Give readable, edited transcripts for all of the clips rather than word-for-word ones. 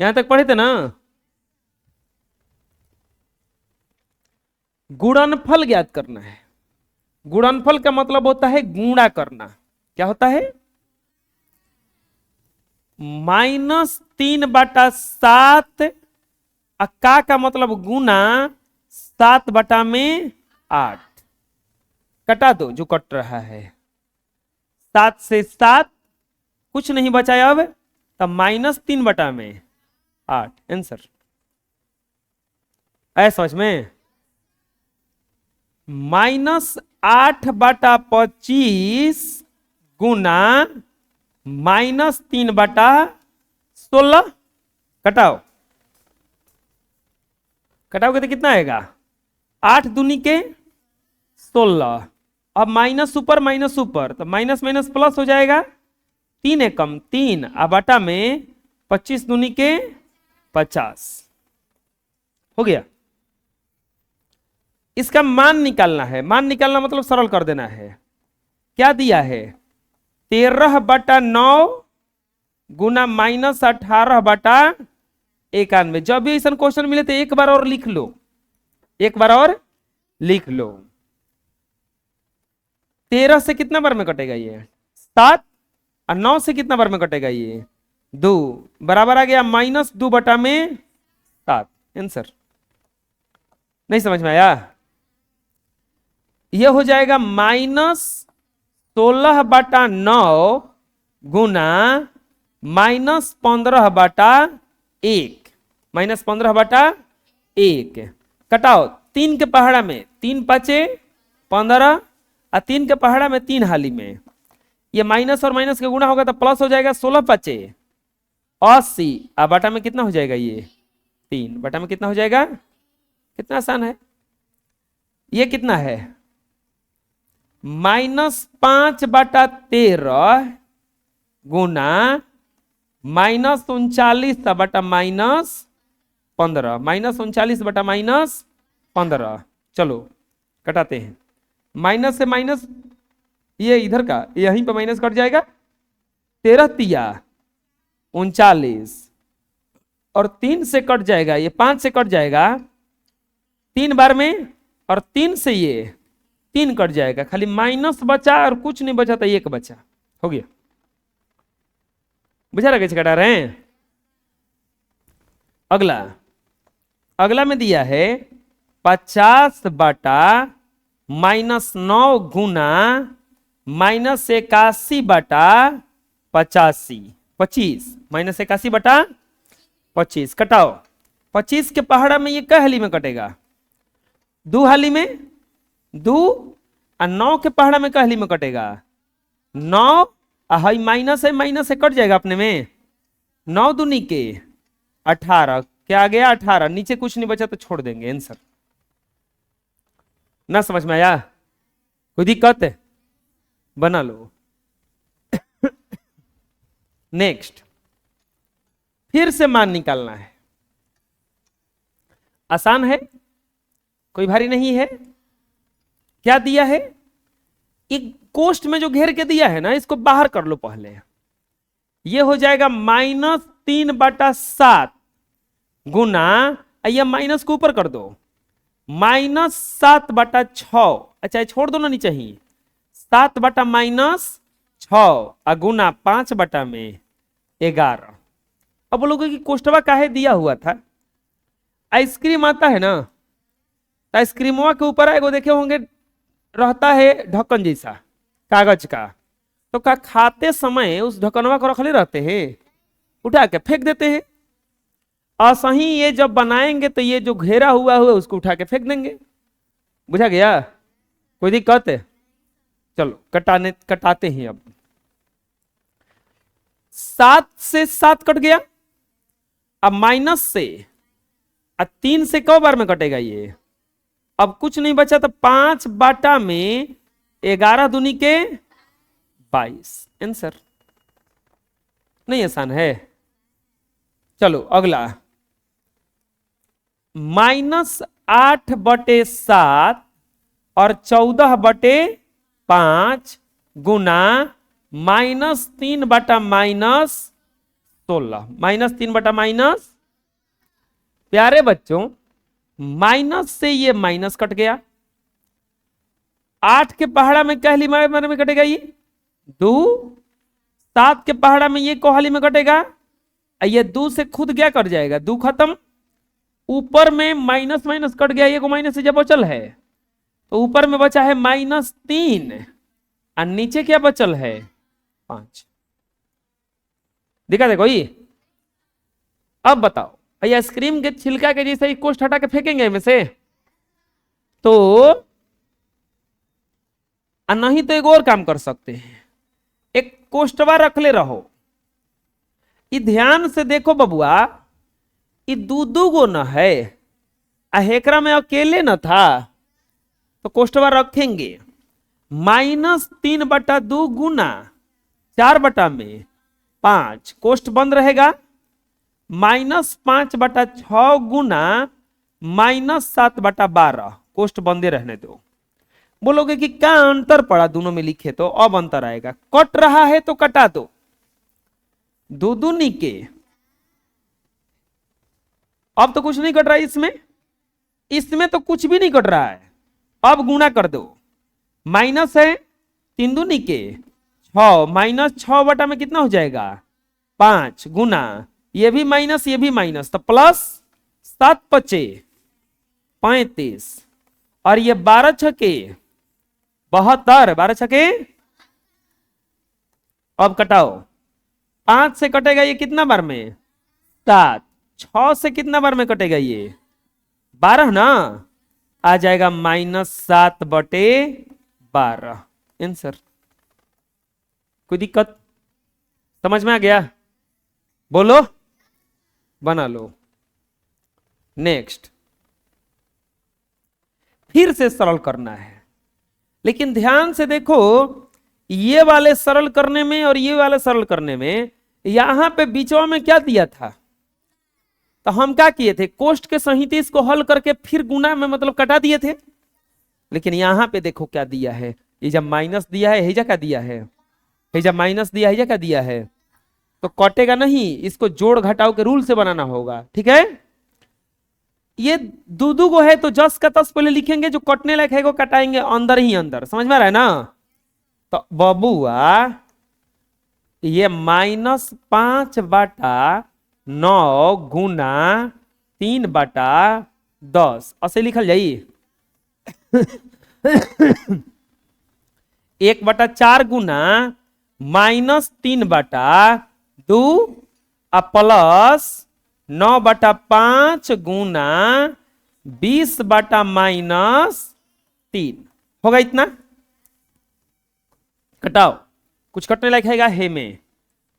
यहां तक पढ़े थे ना। गुणनफल ज्ञात करना है। गुणनफल का मतलब होता है गुणा करना। क्या होता है? -3/7 का मतलब गुना 7/8। कटा दो जो कट रहा है। 7 से 7 कुछ नहीं बचा अब, तब -3/8 आंसर। आया समझ में? -8/25 गुना -3/16। कटाओ, कटाओगे तो कितना आएगा? 8 दूनी के 16। अब माइनस ऊपर तो माइनस माइनस प्लस हो जाएगा। 3 एकम 3 अब बटा में 25 दूनी के 50 हो गया। इसका मान निकालना है। मान निकालना मतलब सरल कर देना है। क्या दिया है? 13/9 गुना -18/91। जब भी ऐसा क्वेश्चन मिले तो एक बार और लिख लो, एक बार और लिख लो। 13 से कितना बार में कटेगा ये? 7। और 9 से कितना बार में कटेगा ये? 2। बराबर आ गया -2/7 आंसर। नहीं समझ में आया? यह हो जाएगा -16/9 गुना -15/1। -15/1 कटाओ। 3 के पहाड़ा में 3 5 15 और 3 के पहाड़ा में 3 हाली में ये माइनस और माइनस के गुणा होगा तो प्लस हो जाएगा। 16 5 80 और बटा में कितना हो जाएगा? ये 3 बटा में कितना हो जाएगा? कितना आसान है। ये कितना है? -5/13 गुना -39/-15 -39/-15। चलो कटाते हैं। माइनस से माइनस ये इधर का यहीं पे माइनस कट जाएगा। 13 तिया 39 और 3 से कट जाएगा, ये 5 से कट जाएगा 3 बार में, और 3 से ये 3 कट जाएगा। खाली माइनस बचा और कुछ नहीं बचा तो 1 बचा। हो गया। बुझा रहा कैसे कटा रहे हैं? अगला, अगला में दिया है 50/-9 गुना -81/85। 25 -81/25 कटाओ। 25 के पहाड़ा में ये कै हाली में कटेगा? 2 हाली में 2। और 9 के पहाड़ा में कै हाली में कटेगा? 9। हाई माइनस है, माइनस से कट जाएगा अपने में। 9 दूनी के 18। क्या आ गया? 18। नीचे कुछ नहीं बचा तो छोड़ देंगे आंसर। ना समझ में आया? कोई दिक्कत है? बना लो। नेक्स्ट, फिर से मान निकालना है। आसान है, कोई भारी नहीं है। क्या दिया है? एक कोष्ठ में जो घेर के दिया है ना, इसको बाहर कर लो पहले। ये हो जाएगा -3/7 गुना, या माइनस को ऊपर कर दो, -7/6। अच्छा छोड़ दो ना नीचे ही। 7/-6 गुना 5/11। अब बोलोगे कि कोष्ठवा काहे दिया हुआ था? आइसक्रीम आता है ना, तो आइसक्रीमवा के ऊपर एगो देखे होंगे रहता है ढक्कन जैसा कागज का। तो का खाते समय उस ढक्कनवा को रखले रहते हैं, उठा के फेंक देते हैं। असही ये जब बनाएंगे तो ये जो घेरा हुआ है उसको उठा के फेंक देंगे। बुझा गया? कोई दिक्कत है? चलो कटाते हैं। अब 7 से 7 कट गया। अब माइनस से 3 से कौ बार में कटेगा ये? अब कुछ नहीं बचा तो 5/11 दूनी के 22 आंसर। नहीं आसान है? चलो अगला, -8/7 और 14/5 गुना -3/-16। 16, -3/-। प्यारे बच्चों, माइनस से ये माइनस कट गया, 8 के पहाड़ा में कहली में कटेगा ये 2, 7 के पहाड़ा में ये कोहाली में कटेगा, ये 2 से खुद क्या कट जाएगा, 2 खत्म, ऊपर में माइनस माइनस कट गया, ये को माइनस से जब बचल है तो ऊपर में बचा है -3 और नीचे क्या बचल है 5। दिखा देखो ये। अब बताओ, ये आइसक्रीम के छिलका के जैसे कोष्ठ हटा के फेंकेंगे में से तो, नहीं तो एक और काम कर सकते हैं, एक कोष्ठवा रख ले रहो। ये ध्यान से देखो बबुआ, ये 2 गो न है, हेकरा में अकेले न था तो कोष्ठवा रखेंगे, -3/2 गुना 4/5, कोष्ठ बंद रहेगा, -5/6 गुना -7/12, कोष्ठ बंदे रहने दो। बोलोगे कि क्या अंतर पड़ा दोनों में लिखे, तो अब अंतर आएगा, कट रहा है तो कटा दो, 2 दूनी के, अब तो कुछ नहीं कट रहा है इसमें, इसमें तो कुछ भी नहीं कट रहा है, अब गुणा कर दो, माइनस है 3 दूनी के 6, -6 बटा में कितना हो जाएगा 5 गुना, ये भी माइनस ये भी माइनस, तो प्लस 7×5 = 35, और ये 12×6 = 72, 12×6 अब कटाओ, 5 से कटेगा ये कितना बार में 7, 6 से कितना बार में कटेगा ये 12 ना, आ जाएगा -7/12 आंसर। कोई दिक्कत समझ में आ गया? बोलो, बना लो। नेक्स्ट, फिर से सरल करना है, लेकिन ध्यान से देखो, ये वाले सरल करने में और ये वाले सरल करने में यहां पे बीचवा में क्या दिया था, तो हम क्या किए थे, कोष्ठ के सहित इसको हल करके फिर गुना में मतलब कटा दिए थे, लेकिन यहां पे देखो क्या दिया है, ये जब माइनस दिया है हेजा क्या दिया है, ये जब माइनस दिया हेजा क्या दिया है, तो कटेगा नहीं, इसको जोड़ घटाव के रूल से बनाना होगा, ठीक है। ये 2 गो है तो 10 का 10 पहले लिखेंगे, जो कटने लायक है वो कटाएंगे अंदर ही अंदर, समझ में आ रहा है ना। तो बबुआ ये -5/9 गुना 3/10 ऐसे लिखल जाई 1/4 गुना -3/2 प्लस 9/5 गुना 20/-3 होगा इतना। कटाओ, कुछ कटने लायक है में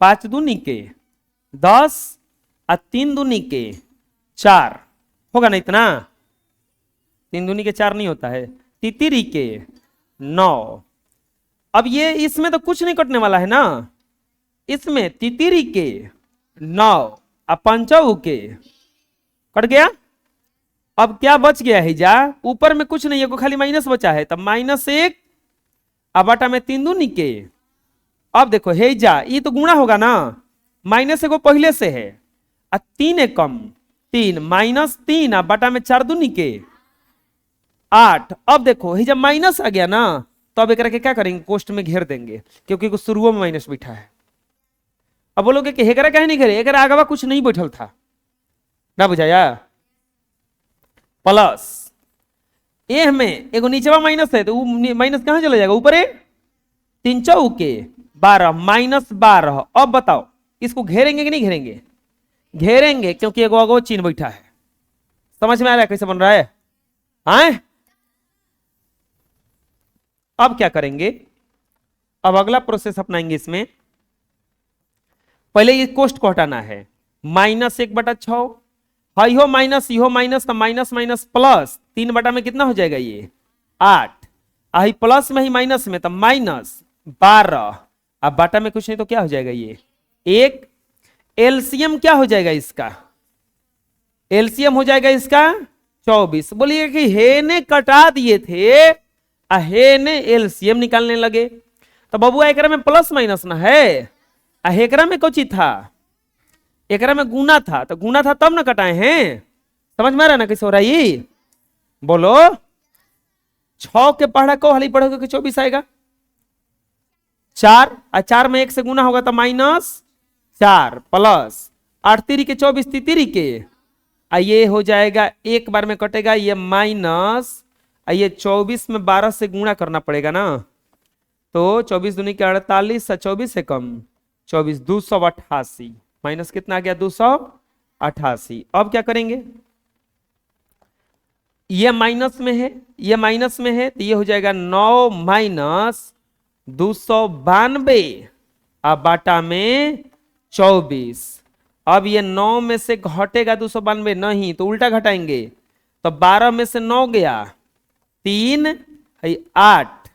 5 दूनी के 10 और 3 दूनी के 4 होगा ना इतना, 3 दूनी के 4 नहीं होता है, तितिरी के 9। अब ये इसमें तो कुछ नहीं कटने वाला है ना, इसमें तितिरी के 9 और 5 के कट गया। अब क्या बच गया है जा, ऊपर में कुछ नहीं है, को खाली माइनस बचा है, तब -1 और बटा में 3 दूनी के। अब देखो हे जा, ये तो गुणा होगा ना, -1 को पहले से है, और 3 एक कम 3, -3 और बटा में 4 दूनी के 8। अब देखो हे जब माइनस आ गया ना, तो अब एक क्या करेंगे, कोष्ठ में घेर देंगे, क्योंकि शुरू में माइनस बैठा है। अब बोलोगे कि हेकरा कहे नहीं घेरे, एक आगवा कुछ नहीं बैठल था ना, बुझाया। प्लस ए में एगो नीचवा माइनस है, तो माइनस कहां चला जाएगा, ऊपर 3×4 के 12 -12। अब बताओ इसको घेरेंगे कि नहीं घेरेंगे, घेरेंगे, क्योंकि एगो अगो चिन्ह बैठा है। समझ में आ रहा है कैसे बन रहा है? हाँ, अब क्या करेंगे, अब अगला प्रोसेस अपनाएंगे। इसमें पहले ये कोष्ठ को हटाना है, -1/6 हो माइनस इहो माइनस, तो माइनस माइनस प्लस 3 में कितना हो जाएगा ये 8, आई प्लस में ही माइनस में, तो -12 अब बाटा में कुछ नहीं तो क्या हो जाएगा ये 1। एलसीएम क्या हो जाएगा इसका, एलसीएम हो जाएगा इसका 24। बोलिए कि हे ने कटा दिए थे, हे ने एलसीएम निकालने लगे, तो बबुआ एकरा में प्लस माइनस ना है, हेकरा में कुछ था एकरा में गुना था तो गुना था तब ना कटाए हैं। समझ में आ रहा है ना कैसे हो रहा है ये? बोलो 6 के पढ़ा को हाली पढ़ोगे कि 24 आएगा। 4 और 4 में 1 से गुना होगा तो -4 प्लस 8 तिरी के 24 तिरी के ये हो जाएगा एक बार में कटेगा ये माइनस ये 24 में 12 से गुणा करना पड़ेगा ना। तो 24 दूनी के 48 और 24 से कम 24 288 माइनस कितना आ गया 288। अब क्या करेंगे ये माइनस में है ये माइनस में है तो ये हो जाएगा 9 माइनस 292 अब बाटा में 24। अब ये 9 में से घटेगा 292 नहीं तो उल्टा घटाएंगे तो 12 में से 9 गया 3 8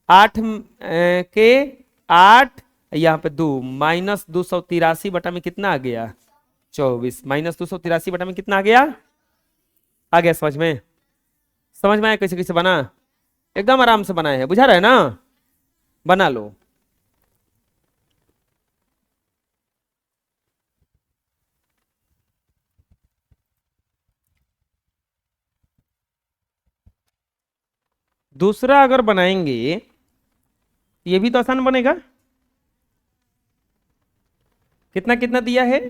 8 के 8 यहाँ पे 2 माइनस 283 बटा में कितना आ गया 24 माइनस 283 बटा में कितना आ गया समझ में आया कैसे कैसे बना? एकदम आराम से बनाए हैं, बुझा रहा है ना? बना लो। दूसरा अगर बनाएंगे ये भी तो आसान बनेगा। कितना कितना दिया है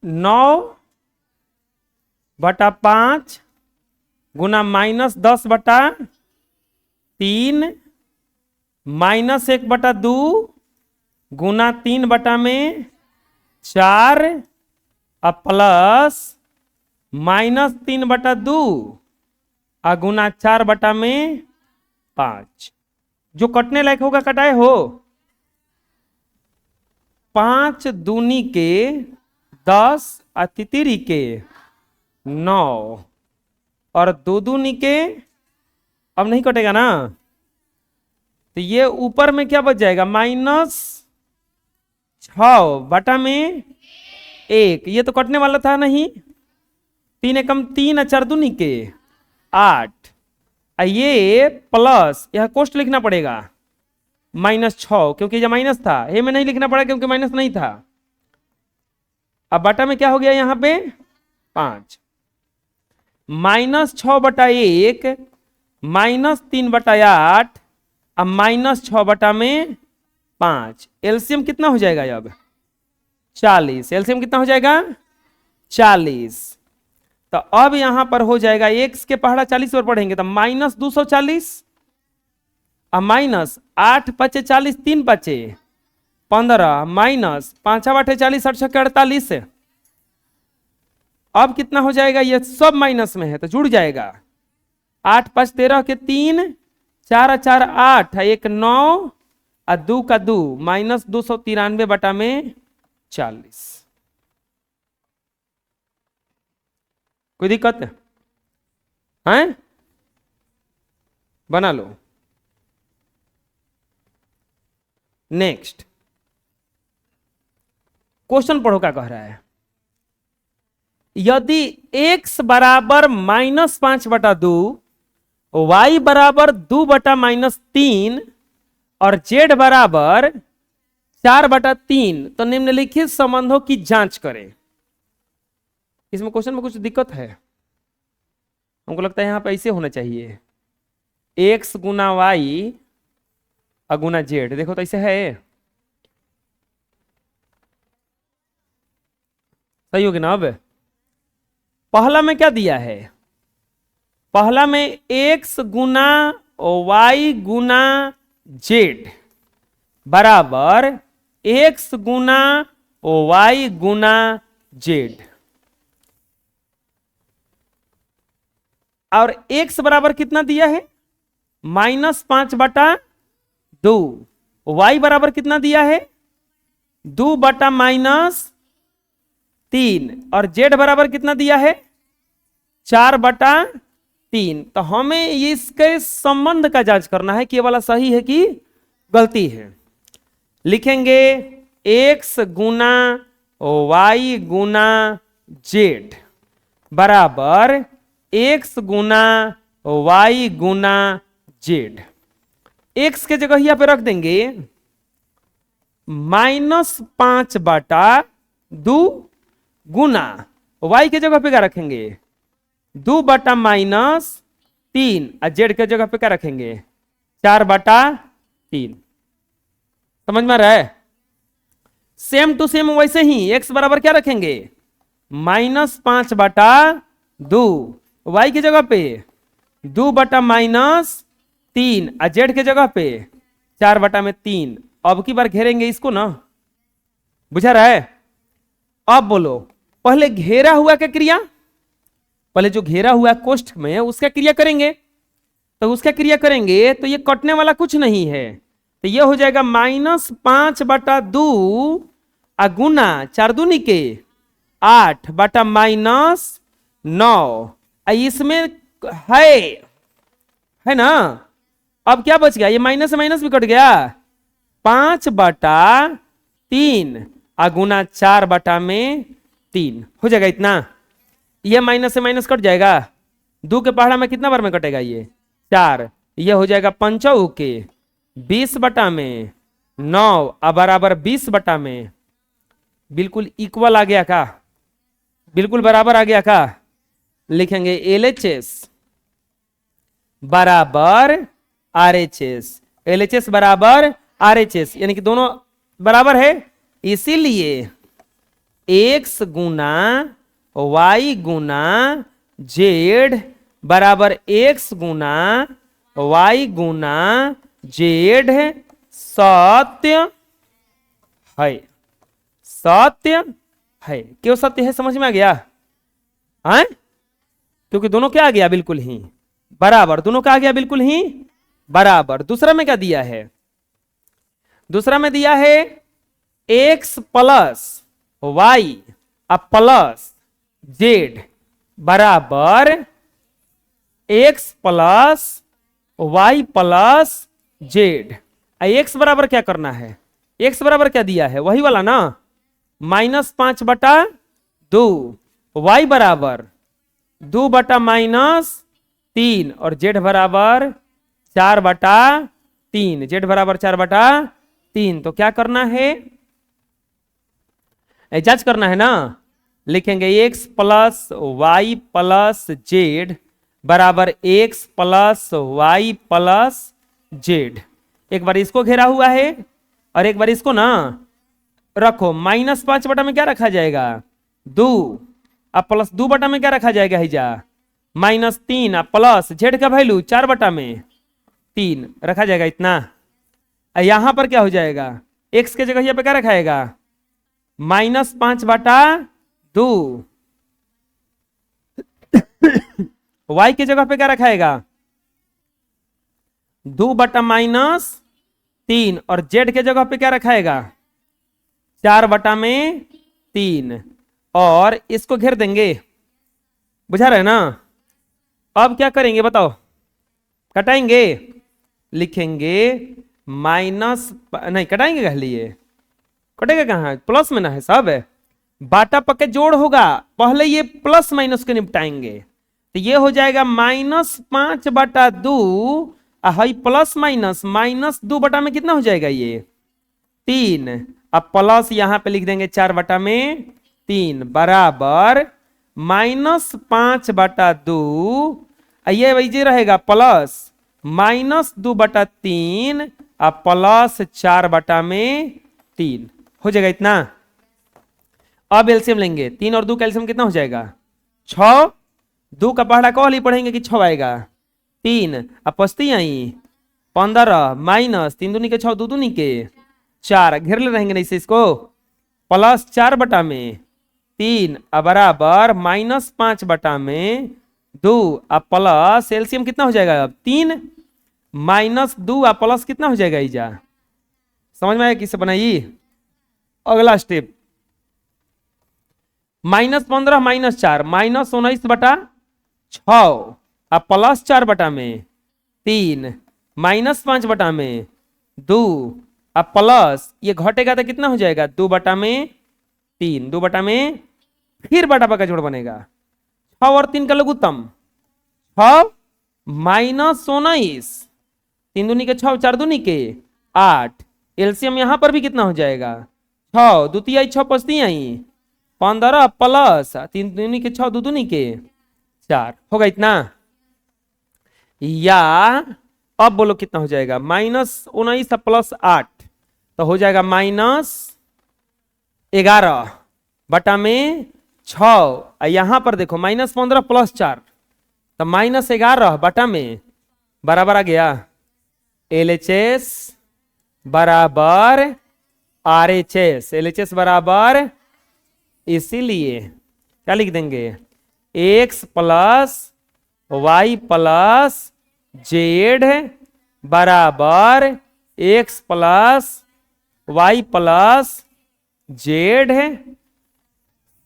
9/5 गुना -10/3 -1/2 गुना 3/4 और प्लस -3/2 गुना 4/5। जो कटने लायक होगा कटाए हो। 5 दूनी के 10 और तितिरी के 9 और 2 दूनी के अब नहीं कटेगा ना तो ये ऊपर में क्या बच जाएगा -6/1। ये तो कटने वाला था नहीं 3 एकम 3 और 4 दूनी के 8 ये प्लस यह कोष्ट लिखना पड़ेगा -6 क्योंकि ये माइनस था ये में नहीं लिखना पड़ा क्योंकि माइनस नहीं था। अब बटा में क्या हो गया यहाँ पे 5 -6/1 -3/8 अब -6/5 एलसीएम कितना हो जाएगा अब 40। एलसीएम कितना हो जाएगा 40। तो अब यहां पर हो जाएगा x के पहाड़ा 40 पर पढ़ेंगे तो -240 और -8 × 5 = 40 3 × 5 = 15 माइनस 5 × 8 = 40 8 × 6 = 48। अब कितना हो जाएगा ये सब माइनस में है तो जुड़ जाएगा 8 × 5 = 13 के 3 4 × 4 = 8 1 9 और 2 का 2 -293/40। कोई दिक्कत है? बना लो। नेक्स्ट क्वेश्चन पढ़ो क्या कह रहा है। यदि x बराबर -5/2 y बराबर 2/-3 और z बराबर 4/3 तो निम्नलिखित संबंधों की जांच करें। इसमें क्वेश्चन में कुछ दिक्कत है हमको लगता है यहां पे ऐसे होना चाहिए x गुना y गुना z। देखो तो ऐसे है सही होगी ना। अब पहला में क्या दिया है पहला में x गुना y गुना z बराबर x गुना y गुना z और x बराबर कितना दिया है -5/2 y बराबर कितना दिया है 2/-3 और z बराबर कितना दिया है 4/3। तो हमें इसके संबंध का जांच करना है कि ये वाला सही है कि गलती है। लिखेंगे x गुना y गुना z बराबर x गुना y गुना z। x के जगह यहाँ पे रख देंगे -5/2 दो गुना y के जगह पे क्या रखेंगे 2/-3 और z के जगह पे क्या रखेंगे 4/3। समझ में आ रहा है? सेम टू सेम वैसे ही x बराबर क्या रखेंगे -5/2 y की जगह पे 2/-3 और z के जगह पे 4/3। अब की बार घेरेंगे इसको ना, बुझा रहा है? अब बोलो पहले घेरा हुआ का क्रिया, पहले जो घेरा हुआ कोष्ठ में उसका क्रिया करेंगे, तो उसका क्रिया करेंगे तो ये कटने वाला कुछ नहीं है, तो ये हो जाएगा -5/2 गुना 4 दूनी के 8/-9। इसमें है ना। अब क्या बच गया, ये माइनस से माइनस भी कट गया, 5/3 गुना 4/3 हो जाएगा इतना। ये माइनस से माइनस कट जाएगा, 2 के पहाड़ा में कितना बार में कटेगा ये 4, ये हो जाएगा 5 के 20/9 बराबर 20/। बिल्कुल इक्वल आ गया का, बिल्कुल बराबर आ गया का। लिखेंगे LHS बराबर RHS, LHS बराबर RHS यानी कि दोनों बराबर है, इसीलिए x गुना y गुना z बराबर x गुना y गुना z सत्य है। सत्य है, क्यों सत्य है समझ में आ गया? है क्योंकि दोनों क्या आ गया बिल्कुल ही बराबर, दोनों का आ गया बिल्कुल ही बराबर। दूसरा में क्या दिया है, दूसरा में दिया है x plus y plus z बराबर x plus y plus z। x बराबर क्या करना है, x बराबर क्या दिया है वही वाला ना, -5/2, y बराबर 2/-3 और z बराबर 4/3, z बराबर 4/3। तो क्या करना है, जांच करना है ना। लिखेंगे x plus y plus z बराबर x plus y plus z। एक बार इसको घेरा हुआ है और एक बार इसको ना रखो, -5 में क्या रखा जाएगा 2 अब प्लस 2 में क्या रखा जाएगा हिजा -3 प्लस z का वैल्यू 4/3 रखा जाएगा इतना। यहां पर क्या हो जाएगा, x के जगह पे क्या रखाएगा -5/2, y के जगह पे क्या रखाएगा 2/-3 और z के जगह पे क्या रखाएगा 4/3 और इसको घेर देंगे। बुझा रहे ना? अब क्या करेंगे बताओ, कटाएंगे। लिखेंगे माइनस नहीं कटाएंगे, कह लिए कटेगा कहां, प्लस में ना है सब, बाटा पक्के जोड़ होगा, पहले ये प्लस माइनस को निपटाएंगे। तो ये हो जाएगा -5/2 हाई प्लस माइनस -2 में कितना हो जाएगा ये 3, अब प्लस यहां पे लिख देंगे 4/3 बराबर -5/2, ये वही रहेगा प्लस -2/3 प्लस 4/3 हो जाएगा इतना। अब एलसीएम लेंगे, 3 और 2 का एलसीएम कितना हो जाएगा 6, 2 का पहाड़ा कौन ही पढ़ेंगे कि 6 आएगा 3, अब पस्ती आई 15 माइनस 3 दूनी के 6 2 दूनी के 4 घेर ले रहेंगे नहीं से इसको, प्लस 4/3 बराबर -5/2 अब प्लस एलसीएम कितना हो जाएगा अब 3 -2 प्लस कितना हो जाएगा इजा, समझ में आया किससे बनाई। अगला स्टेप -15 -4 -19/6 अब प्लस 4/3 -5/2 अब प्लस ये घटेगा तो कितना हो जाएगा 2/3 2/, फिर बटा का जोड़ बनेगा 6 और 3 का लघुत्तम 6 -19 3 दूनी के 6 4 दूनी के 8, एलसीएम यहां पर भी कितना हो जाएगा 6 द्वितीय 6 पचती आई 15 प्लस 3 दूनी के 6 2 दूनी के 4 होगा इतना। या अब बोलो कितना हो जाएगा, -19 प्लस 8 तो हो जाएगा -11 बटा में 6। यहां पर देखो -15 प्लस 4 तो -11 बटा में बराबर आ गया LHS बराबर RHS, LHS बराबर, इसीलिए क्या लिख देंगे, x plus Y plus Z बराबर x plus Y plus Z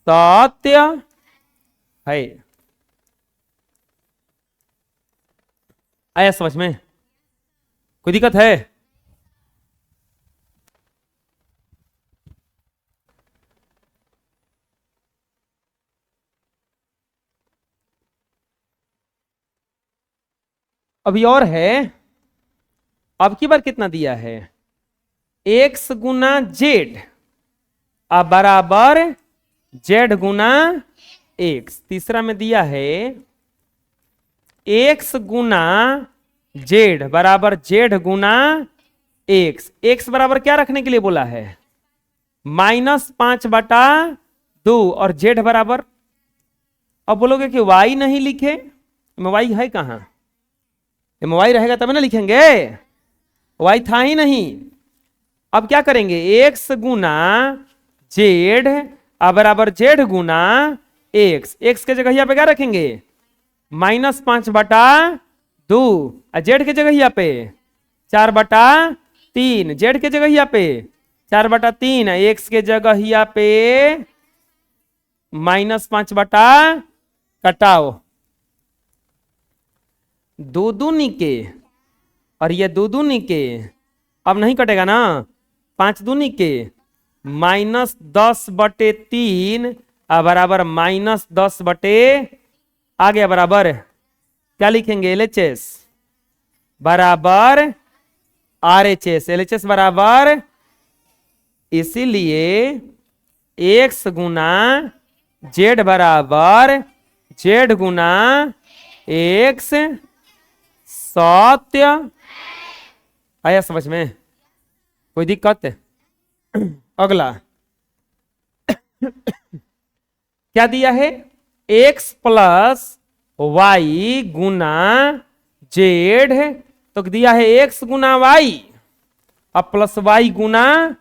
सत्य है। आया समझ में, कोई दिक्कत है? अभी और है, अब की बार कितना दिया है, x गुना जेड बराबर जेड गुना x। तीसरा में दिया है x गुना जेड बराबर जेड गुना x। x बराबर क्या रखने के लिए बोला है, -5 बटा 2 और जेड बराबर, अब बोलोगे कि y नहीं लिखे, y है कहां, y रहेगा तब ना लिखेंगे, y था ही नहीं। अब क्या करेंगे, x गुना जेड बराबर जेड गुना x। x के जगह यहाँ पे क्या रखेंगे, -5 बटा 2 और जेड के जगह यहाँ पे 4 बटा 3, जेड के जगह यहाँ पे 4 बटा 3, x के जगह यहाँ पे -5 बटा, कटाओ 2 दूनी के और ये 2 दूनी के, अब नहीं कटेगा ना, 5 दूनी के -10 बटे 3 बराबर -10 बटे, आ गया बराबर, क्या लिखेंगे, LHS बराबर RHS, LHS बराबर, इसीलिए x गुना जेड बराबर जेड गुना x सत्य। आया समझ में, कोई दिक्कत? अगला क्या दिया है, x प्लस वाई गुना जेड, तो दिया है x गुना वाई अब प्लस वाई गुना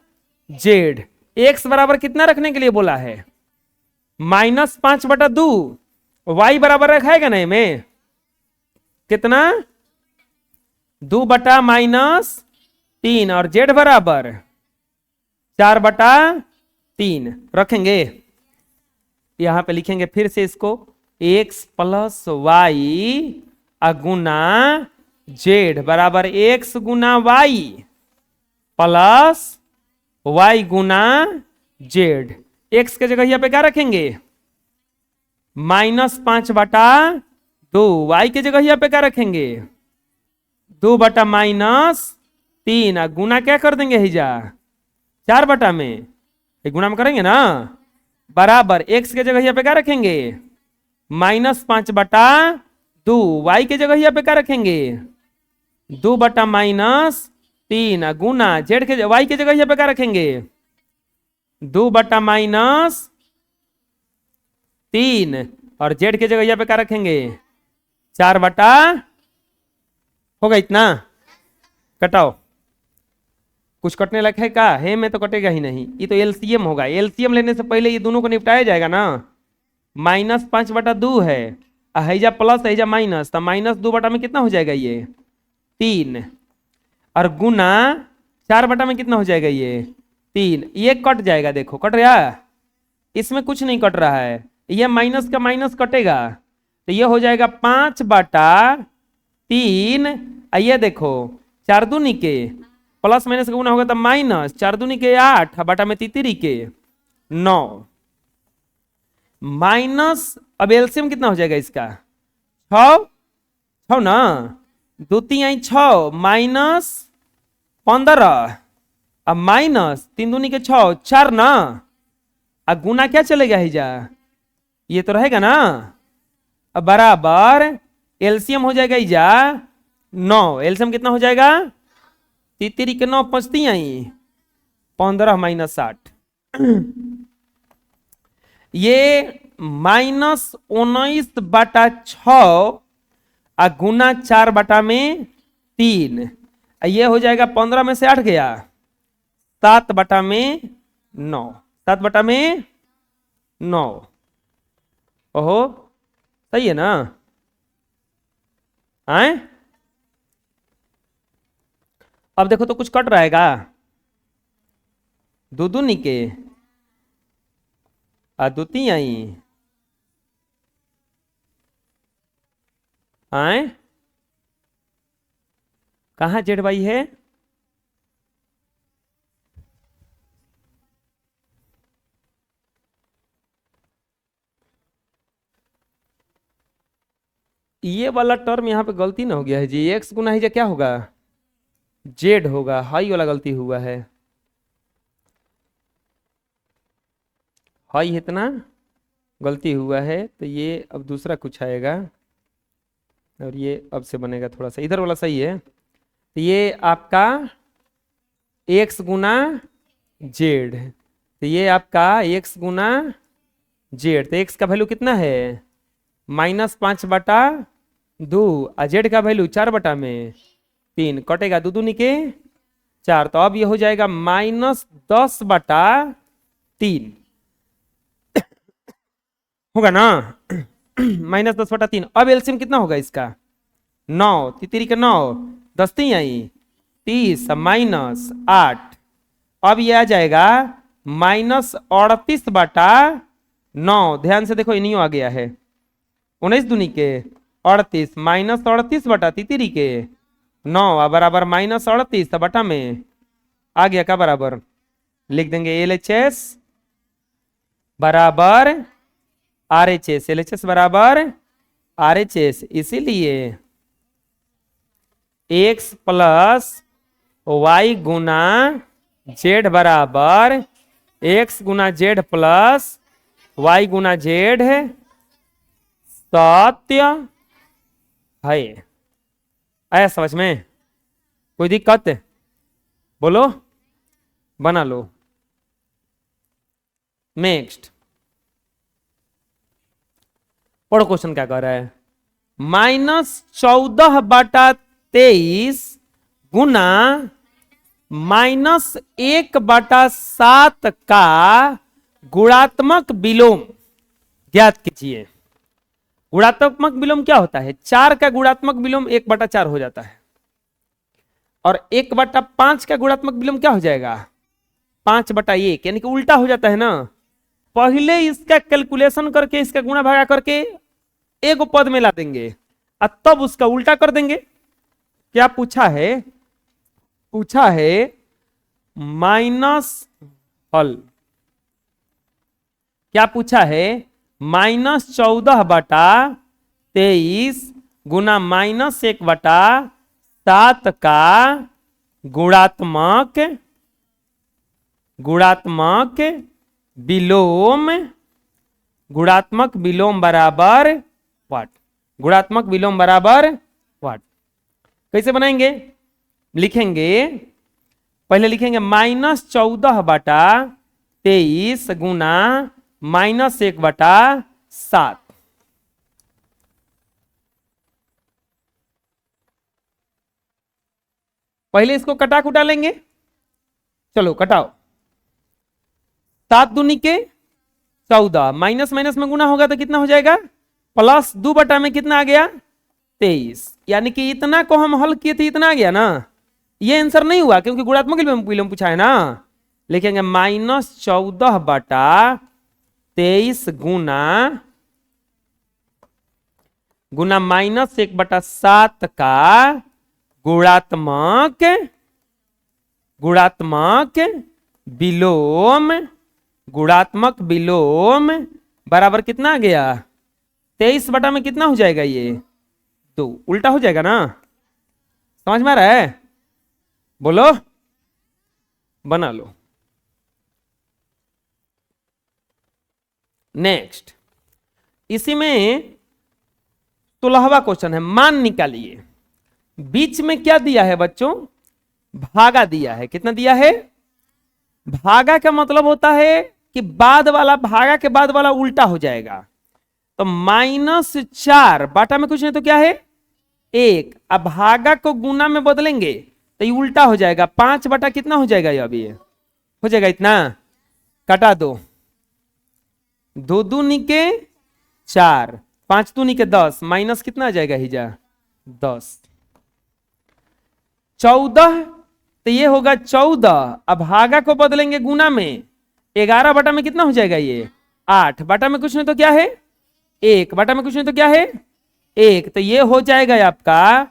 जेड। x बराबर कितना रखने के लिए बोला है, -5 बटा 2, वाई बराबर रखाएगा ना में कितना, 2 बटा -3 और जेड बराबर 4 बटा 3 रखेंगे। यहां पे लिखेंगे फिर से इसको, x प्लस वाई गुना जेड बराबर x गुना वाई प्लस वाई गुना जेड। x के जगह यहाँ पे क्या रखेंगे, -5 बटा 2, वाई के जगह यहाँ पे क्या रखेंगे, 2 बटा -3 गुना क्या कर देंगे हिजा 4 बटा में, गुना में करेंगे ना, बराबर x के जगह यहाँ पे क्या रखेंगे, -5 बटा 2, वाई के जगह यहाँ पे क्या रखेंगे, 2 बटा -3 गुना जेड के, वाई के जगह यहाँ पे क्या रखेंगे, 2 बटा -3 और जेड के जगह यहाँ पे क्या रखेंगे, 4 बटा, होगा इतना, कटाओ। कुछ कटने लायक है का, है में तो कटेगा ही नहीं, ये तो एलसीएम होगा, एलसीएम लेने से पहले ये दोनों को निपटाया जाएगा ना। -5 बटा 2 है, हैजा प्लस हैजा माइनस, तो -2 बटा में कितना हो जाएगा ये 3 और गुना 4 बटा में कितना हो जाएगा ये 3, ये कट जाएगा, देखो कट रहा, इसमें कुछ नहीं कट रहा है, ये माइनस का माइनस कटेगा, तो ये हो जाएगा 5 बटा 3, ये देखो 4 दूनी के प्लस माइनस का गुना होगा तो माइनस, 4 दूनी के 8 बटा में 3 के 9 माइनस, अब एलसीएम कितना हो जाएगा इसका 6 ना, 2 3 6 -15 अब माइनस 3 दूनी के 6 4 ना, गुना क्या चलेगा ही जा, ये तो रहेगा ना। अब बराबर एलसीएम हो जाएगा इजा 9, एलसीएम कितना हो जाएगा, तितरी के 9 पचती आई 15 माइनस 60, ये -19/6 गुना 4/3, ये हो जाएगा 15 में से 8 गया 7/9, 7/9। ओहो सही है ना, आए अब देखो तो कुछ कट रहेगा, दूनी के दुती आई आए, कहा जेठ भाई है, ये वाला टर्म यहाँ पे गलती ना हो गया है जी, एक्स गुना ही जा क्या होगा, जेड होगा, हाई वाला गलती हुआ है, हाई इतना गलती हुआ है, तो ये अब दूसरा कुछ आएगा और ये अब से बनेगा थोड़ा सा इधर वाला सही है, तो ये आपका एक्स गुना जेड, तो ये आपका एक्स गुना जेड, तो एक्स का वैल्यू कितना है -5/2, और जेड का वैल्यू 4/3, कटेगा दो दूनी के 4, तो अब ये हो जाएगा -10/3 होगा ना, -10/3। अब एलसीएम कितना होगा इसका 9, तितरी के 9 10 आई 30 -8, अब ये आ जाएगा -38/9, ध्यान से देखो इनियो आ गया है 19 दूनी के 38 -38/तितरी के 9 बराबर -38 में आ गया का बराबर, लिख देंगे एलएचएस बराबर आरएचएस, एलएचएस बराबर आरएचएस, इसीलिए x प्लस वाई गुना जेड बराबर x गुना जेड प्लस वाई गुना जेड सत्य है। आया समझ में, कोई दिक्कत बोलो, बना लो। नेक्स्ट पढ़ो क्वेश्चन क्या कह रहा है, -14/23 गुना -1/7 का गुणात्मक विलोम ज्ञात कीजिए। गुणात्मक विलोम क्या होता है, 4 का गुणात्मक विलोम 1/4 हो जाता है, और 1/5 का गुणात्मक विलोम क्या हो जाएगा 5/1, यानी कि उल्टा हो जाता है ना, पहले इसका कैलकुलेशन करके इसका गुणा भागा करके एक पद में ला देंगे और तब उसका उल्टा कर देंगे। क्या पूछा है, पूछा है माइनस हल, क्या पूछा है -14/23 गुना -1/7 का गुणात्मक विलोम, गुणात्मक विलोम बराबर व्हाट, गुणात्मक विलोम बराबर व्हाट, कैसे बनाएंगे, लिखेंगे पहले लिखेंगे -14/23 गुना -1/7, पहले इसको कटा कुटा लेंगे, चलो कटाओ, 7 दूनी के 14, माइनस माइनस में गुना होगा तो कितना हो जाएगा प्लस 2 में कितना आ गया 23, यानी कि इतना को हम हल किए थे इतना आ गया ना, ये आंसर नहीं हुआ क्योंकि गुणात्मक विलोम पूछा है ना, लिखेंगे -14/23 गुना -1/7 का गुणात्मक विलोम बराबर कितना आ गया 23 में कितना हो जाएगा ये 2, उल्टा हो जाएगा ना, समझ में आ रहा है, बोलो बना लो। नेक्स्ट, इसी में 16वां क्वेश्चन है, मान निकालिए। बीच में क्या दिया है बच्चों? भागा दिया है। कितना दिया है? भागा का मतलब होता है कि बाद वाला, भागा के बाद वाला उल्टा हो जाएगा। तो -4 बाटा में कुछ नहीं तो क्या है? 1। अब भागा को गुना में बदलेंगे तो ये उल्टा हो जाएगा। 5 बटा कितना हो जाएगा? ये अभी हो जाएगा इतना, कटा दो। 2 दूनी के 4, 5 दूनी के 10, माइनस कितना आ जाएगा? हिजा 10। 14, तो ये होगा 14। अब भागा को बदलेंगे गुना में, 11 बटा में कितना हो जाएगा? ये 8 बटा में कुछ नहीं तो क्या है? 1 बटा में कुछ नहीं तो क्या है? 1। तो ये हो जाएगा आपका,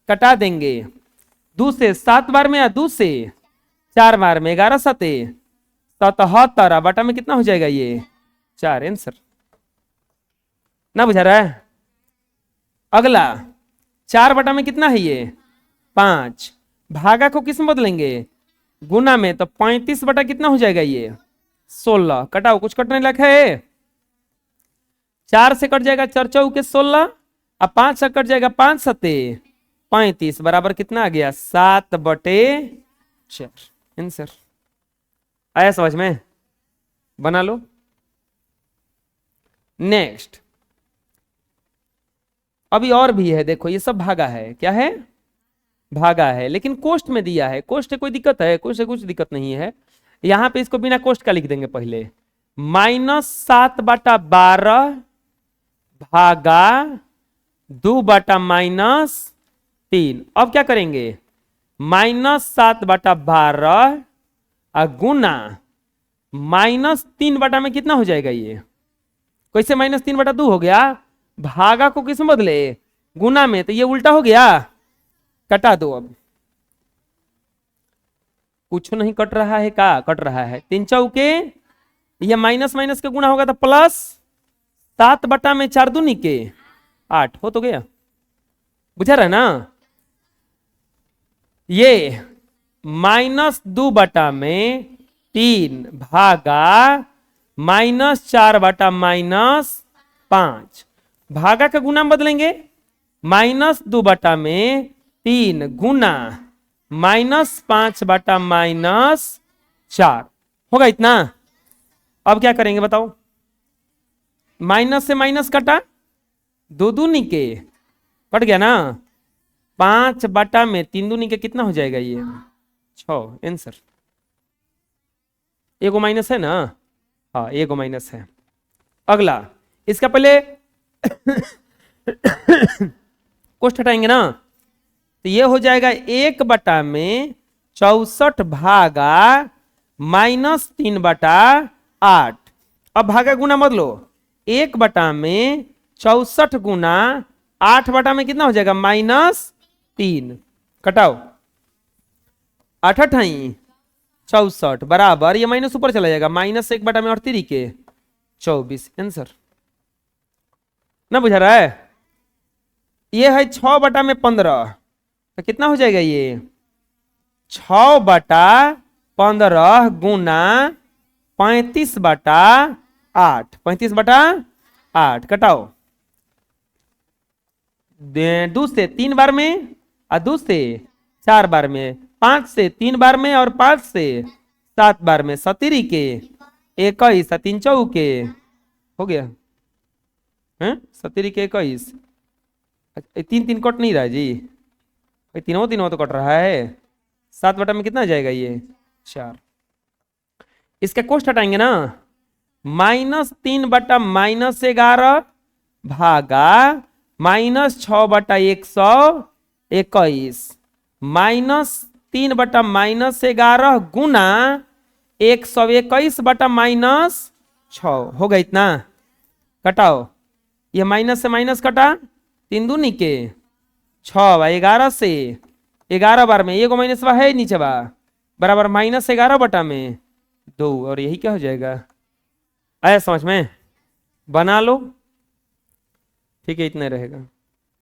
कटा देंगे। 2 से 7 बार में या 2 से 4 बार में, 11 7 77 बटा में कितना हो जाएगा? ये 4। आंसर ना बुझा रहा है? अगला 4 बटा में कितना है? ये 5। भागा को किस में बदलेंगे? गुना में, तो 35 बटा कितना हो जाएगा? ये 16। कटाओ, कुछ कटने लगा है? 4 से कट जाएगा 4 चौके 16, अब 5 से कट जाएगा 5 सते 35, बराबर कितना आ गया? 7/4। आंसर आया समझ में? बना लो। नेक्स्ट, अभी और भी है, देखो ये सब भागा है। क्या है? भागा है, लेकिन कोष्ट में दिया है। कोष्ट से कोई दिक्कत है? कोष्ट से कुछ दिक्कत नहीं है। यहां पे इसको बिना कोष्ट का लिख देंगे पहले। -7/12 भागा 2 बटा -3। अब क्या करेंगे? -7/12 गुना -3 बटा में कितना हो जाएगा? ये कैसे -3/2 हो गया? भागा को किस में बदले? गुना में, तो ये उल्टा हो गया। कटा दो। अब कुछ नहीं कट रहा है, का कट रहा है? 3 चौके, ये माइनस माइनस के गुना होगा तो प्लस 7 बटा में 4 दूनी के 8 हो तो गया। बुझा रहा ना? ये -2 बटा में 3 भागा -4 बटा -5। भागा का गुना बदलेंगे, -2 बटा में 3 गुना -5 बटा -4 होगा इतना। अब क्या करेंगे बताओ? माइनस से माइनस कटा, 2 दूनी के कट गया ना, 5 बटा में 3 दूनी के कितना हो जाएगा? ये 6। आंसर एगो माइनस है ना? हाँ, एगो माइनस है। अगला, इसका पहले कोष्ठ हटाएंगे ना, तो ये हो जाएगा 1 बटा में 64 भागा -3 बटा 8। अब भागा गुना मत लो, 1 बटा में 64 गुना 8 बटा में कितना हो जाएगा? -3। कटाओ, 8 8 64 बराबर, ये माइनस ऊपर चला जाएगा, -1 बटा में 38 के 24। आंसर ना बुझा रहा है? ये है 6 बटा में 15, तो कितना हो जाएगा? ये 6 बटा 15 गुना 35 बटा 8। 35 बटा 8 कटाओ, 2 से 3 बार में और 2 से 4 बार में, 5 से 3 बार में और 5 से 7 बार में, 70 के 21, 3 चौके हो गया है 70 के 21। 3 कट नहीं रहा जी, तीनों तो कट रहा है। 7 बटा में कितना आ जाएगा? ये 4। इसका कोष्ठ हटाएंगे ना, -3 बटा -11 भागा -6 बटा 121 -3 बटा -11 गुना 121 बटा -6 होगा इतना। कटाओ, ये माइनस से माइनस कटा, 3 दूनी के 6 11 से 11 बार में, ये को माइनस बा है नीचे बा, बराबर -11 बटा में 2, और यही क्या हो जाएगा? आया समझ में? बना लो। ठीक है, इतना रहेगा।